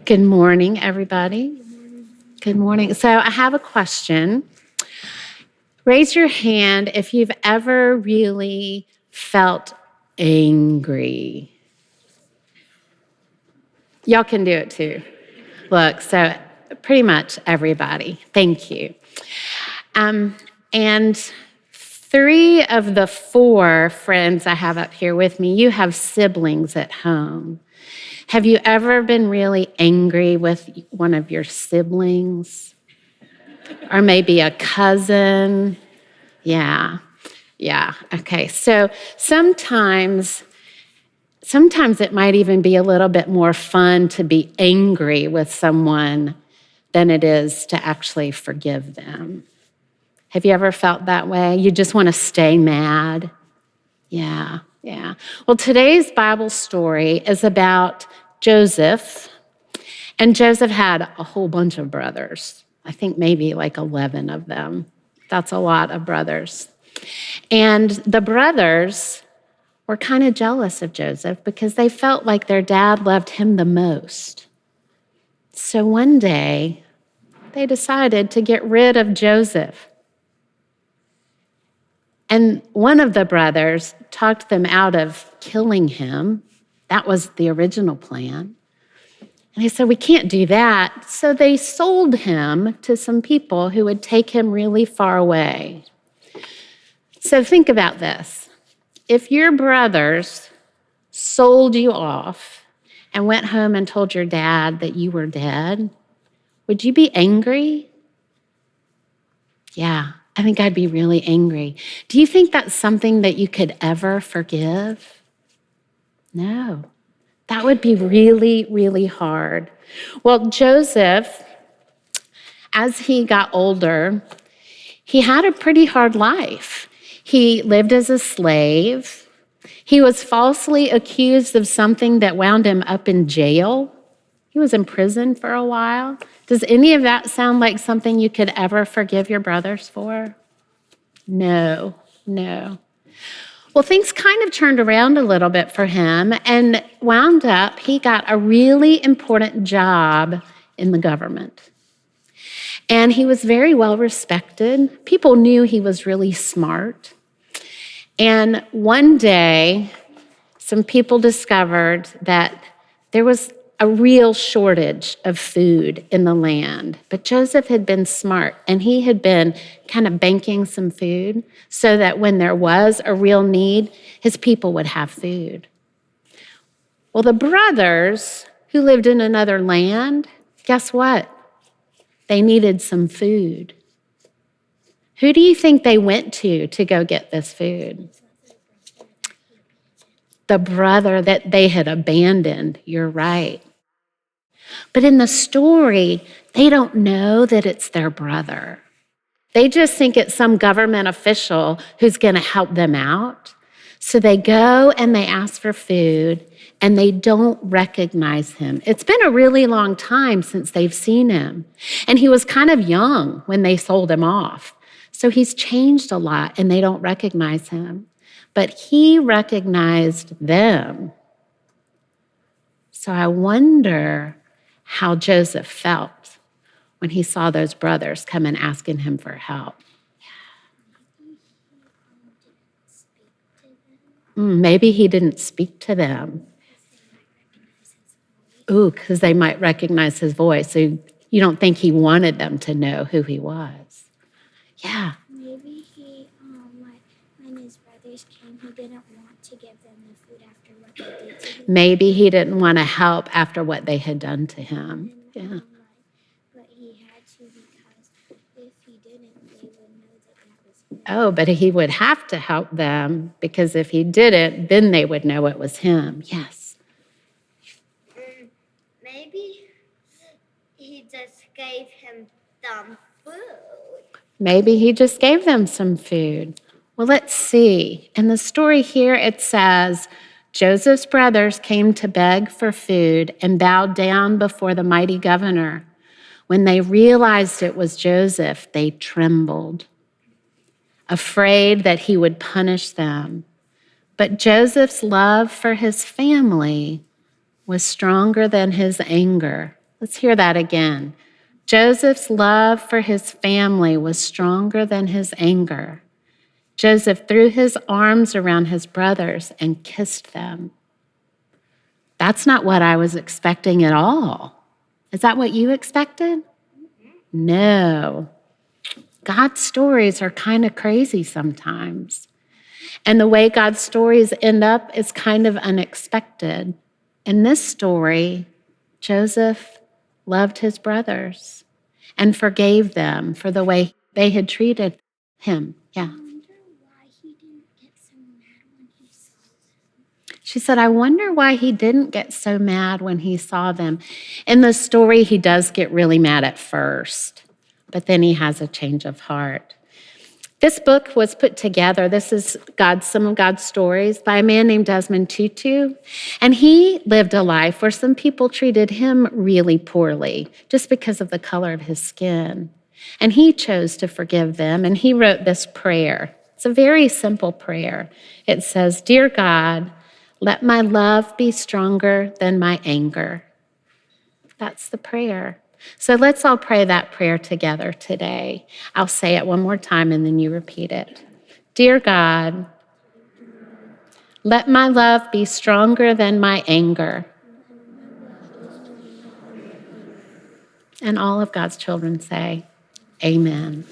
Good morning, everybody. Good morning. So I have a question. Raise your hand if you've ever really felt angry. Y'all can do it too. Look, so pretty much everybody. Thank you. And 3 of the 4 friends I have up here with me, you have siblings at home. Have you ever been really angry with one of your siblings? Or maybe a cousin? Yeah. Okay, so sometimes it might even be a little bit more fun to be angry with someone than it is to actually forgive them. Have you ever felt that way? You just want to stay mad? Yeah. Well, today's Bible story is about Joseph. And Joseph had a whole bunch of brothers. I think maybe like 11 of them. That's a lot of brothers. And the brothers were kind of jealous of Joseph because they felt like their dad loved him the most. So one day, they decided to get rid of Joseph. And one of the brothers talked them out of killing him. That was the original plan. And he said, we can't do that. So they sold him to some people who would take him really far away. So think about this. If your brothers sold you off and went home and told your dad that you were dead, would you be angry? Yeah, I think I'd be really angry. Do you think that's something that you could ever forgive? No. That would be really, really hard. Well, Joseph, as he got older, he had a pretty hard life. He lived as a slave. He was falsely accused of something that wound him up in jail. He was in prison for a while. Does any of that sound like something you could ever forgive your brothers for? No. Well, things kind of turned around a little bit for him and wound up, he got a really important job in the government. And he was very well respected. People knew he was really smart. And one day, some people discovered that there was a real shortage of food in the land. But Joseph had been smart, and he had been kind of banking some food so that when there was a real need, his people would have food. Well, the brothers who lived in another land, guess what? They needed some food. Who do you think they went to go get this food? The brother that they had abandoned. You're right. But in the story, they don't know that it's their brother. They just think it's some government official who's going to help them out. So they go and they ask for food, and they don't recognize him. It's been a really long time since they've seen him. And he was kind of young when they sold him off. So he's changed a lot, and they don't recognize him. But he recognized them. So I wonder how Joseph felt when he saw those brothers come and asking him for help. Maybe he didn't speak to them. Ooh, because they might recognize his voice. So you don't think he wanted them to know who he was. Yeah. Maybe he, when his brothers came, he didn't want to give them the food after what they did to him. Maybe he didn't want to help after what they had done to him. Yeah. But he had to, because if he didn't, they would know that was him. Oh, but he would have to help them, because if he didn't, then they would know it was him. Yes. Maybe he just gave him some food. Maybe he just gave them some food. Well, let's see. In the story here, it says, Joseph's brothers came to beg for food and bowed down before the mighty governor. When they realized it was Joseph, they trembled, afraid that he would punish them. But Joseph's love for his family was stronger than his anger. Let's hear that again. Joseph's love for his family was stronger than his anger. Joseph threw his arms around his brothers and kissed them. That's not what I was expecting at all. Is that what you expected? No. God's stories are kind of crazy sometimes. And the way God's stories end up is kind of unexpected. In this story, Joseph loved his brothers and forgave them for the way they had treated him. Yeah. I wonder why he didn't get so mad when he saw them. She said, I wonder why he didn't get so mad when he saw them. In the story, he does get really mad at first, but then he has a change of heart. This book was put together. This is some of God's stories by a man named Desmond Tutu. And he lived a life where some people treated him really poorly just because of the color of his skin. And he chose to forgive them. And he wrote this prayer. It's a very simple prayer. It says, Dear God, let my love be stronger than my anger. That's the prayer. So let's all pray that prayer together today. I'll say it one more time and then you repeat it. Dear God, let my love be stronger than my anger. And all of God's children say, Amen.